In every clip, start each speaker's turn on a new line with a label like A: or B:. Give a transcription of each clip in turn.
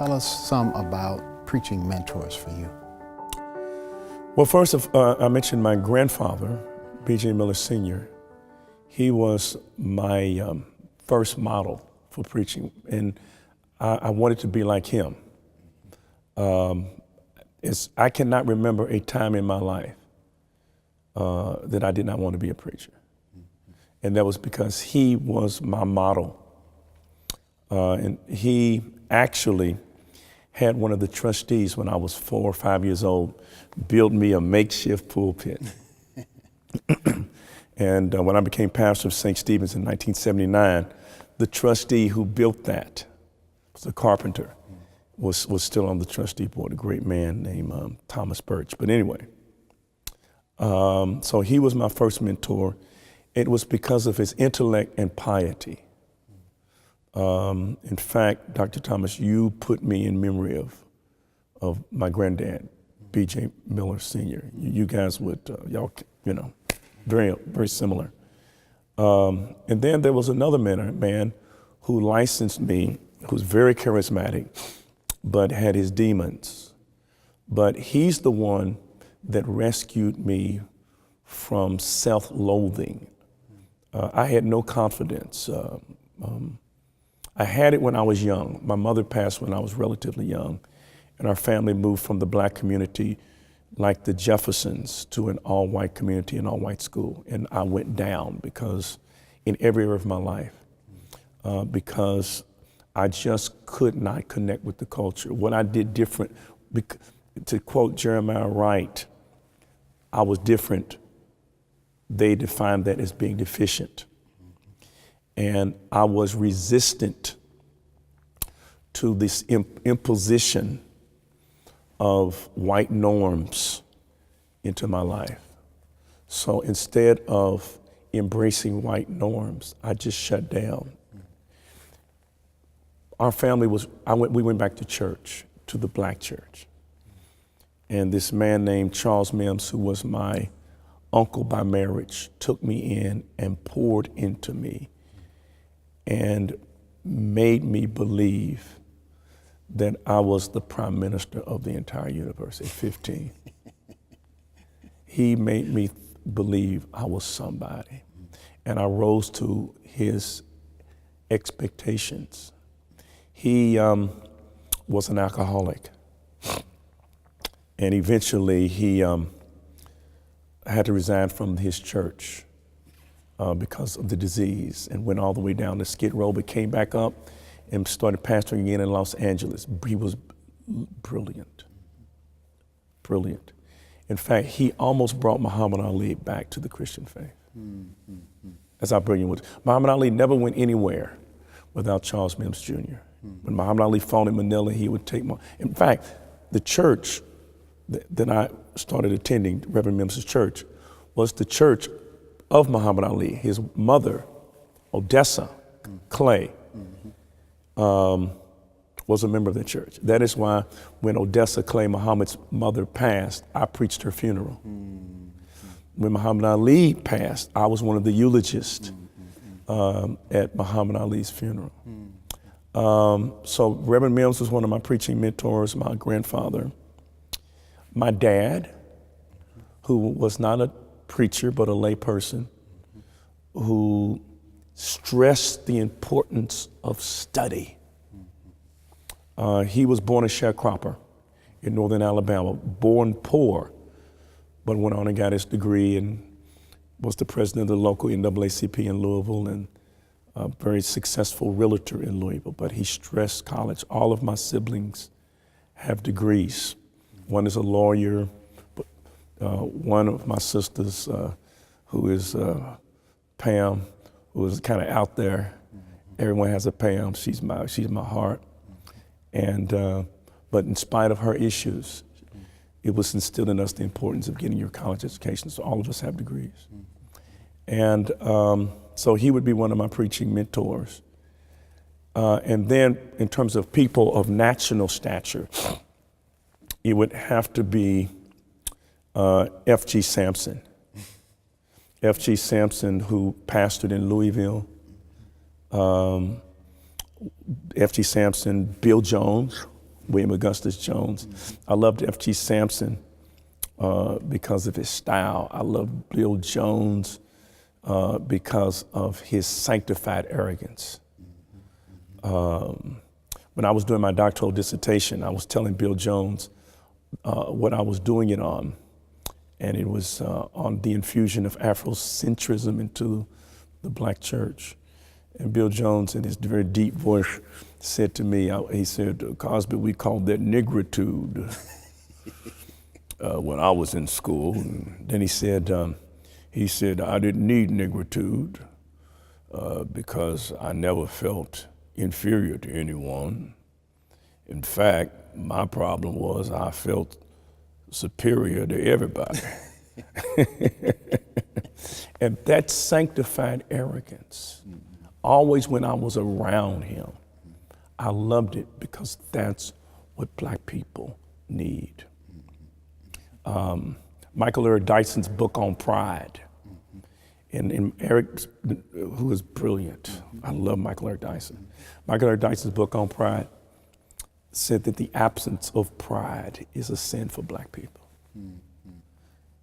A: Tell us some about preaching mentors for you.
B: Well, first, I mentioned my grandfather, B.J. Miller Sr. He was my first model for preaching, and I wanted to be like him. I cannot remember a time in my life that I did not want to be a preacher. And that was because he was my model. And he actually had one of the trustees when I was 4 or 5 years old build me a makeshift pulpit. And when I became pastor of St. Stephen's in 1979, the trustee who built that, was a carpenter, was still on the trustee board, a great man named Thomas Birch. But anyway, so he was my first mentor. It was because of his intellect and piety. In fact, Dr. Thomas, you put me in memory of my granddad, B.J. Miller Sr. You guys would, y'all, very, very similar. And then there was another man who licensed me, who's very charismatic, but had his demons. But he's the one that rescued me from self-loathing. I had no confidence. I had it when I was young. My mother passed when I was relatively young, and our family moved from the black community like the Jeffersons to an all-white community, an all-white school. And I went down because in every area of my life, because I just could not connect with the culture. What I did different, to quote Jeremiah Wright, I was different. They defined that as being deficient. And I was resistant to this imposition of white norms into my life. So instead of embracing white norms, I just shut down. Our family we went back to church, to the black church. And this man named Charles Mims, who was my uncle by marriage, took me in and poured into me and made me believe that I was the prime minister of the entire universe at 15. He made me believe I was somebody, and I rose to his expectations. He was an alcoholic, and eventually he had to resign from his church because of the disease, and went all the way down to Skid Row, but came back up and started pastoring again in Los Angeles. He was brilliant, brilliant. In fact, he almost brought Muhammad Ali back to the Christian faith. That's how brilliant he was. Muhammad Ali never went anywhere without Charles Mims Jr. When Muhammad Ali fought in Manila, he would take in fact, the church that I started attending, Reverend Mims' church, was the church of Muhammad Ali. His mother, Odessa Clay, was a member of the church. That is why when Odessa Clay, Muhammad's mother, passed, I preached her funeral. When Muhammad Ali passed, I was one of the eulogists at Muhammad Ali's funeral. So Reverend Mims was one of my preaching mentors, my grandfather. My dad, who was not a preacher, but a lay person, who stressed the importance of study. He was born a sharecropper in northern Alabama, born poor, but went on and got his degree and was the president of the local NAACP in Louisville and a very successful realtor in Louisville. But he stressed college. All of my siblings have degrees. One is a lawyer, but one of my sisters, who is Pam, who is kind of out there. Everyone has a Pam. She's my heart. And but in spite of her issues, it was instilled in us the importance of getting your college education. So all of us have degrees. And so he would be one of my preaching mentors. And then in terms of people of national stature, it would have to be F.G. Sampson. F.G. Sampson, who pastored in Louisville. F.G. Sampson, Bill Jones, William Augustus Jones. I loved F.G. Sampson because of his style. I loved Bill Jones because of his sanctified arrogance. When I was doing my doctoral dissertation, I was telling Bill Jones what I was doing it on, and it was on the infusion of Afrocentrism into the black church. And Bill Jones, in his very deep voice, said to me, he said, Cosby, we called that nigritude when I was in school. And then he said, I didn't need nigritude because I never felt inferior to anyone. In fact, my problem was I felt superior to everybody. And that sanctified arrogance, always when I was around him, I loved it because that's what black people need. Michael Eric Dyson's book on pride, and Eric, who is brilliant, I love Michael Eric Dyson. Michael Eric Dyson's book on pride said that the absence of pride is a sin for black people.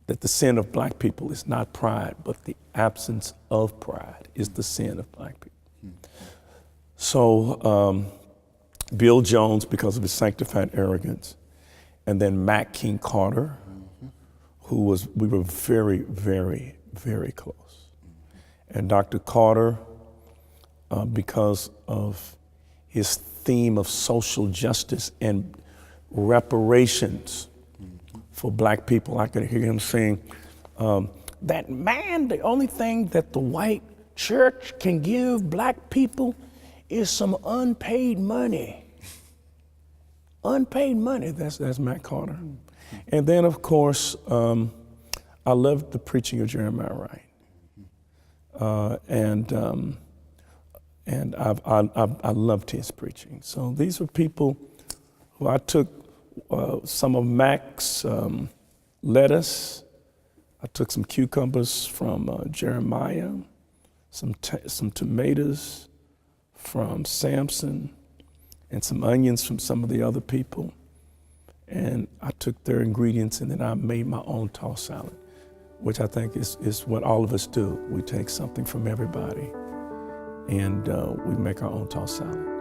B: That the sin of black people is not pride, but the absence of pride is the sin of black people. So Bill Jones, because of his sanctified arrogance, and then Mack King Carter, we were very, very, very close. And Dr. Carter, because of his theme of social justice and reparations for black people, I could hear him saying, that man, the only thing that the white church can give black people is some unpaid money. Unpaid money, that's Matt Carter. And then, of course, I loved the preaching of Jeremiah Wright. And I loved his preaching. So these were people who I took some of Mac's lettuce. I took some cucumbers from Jeremiah, some tomatoes from Samson, and some onions from some of the other people. And I took their ingredients and then I made my own tossed salad, which I think is what all of us do. We take something from everybody and we make our own tossed salad.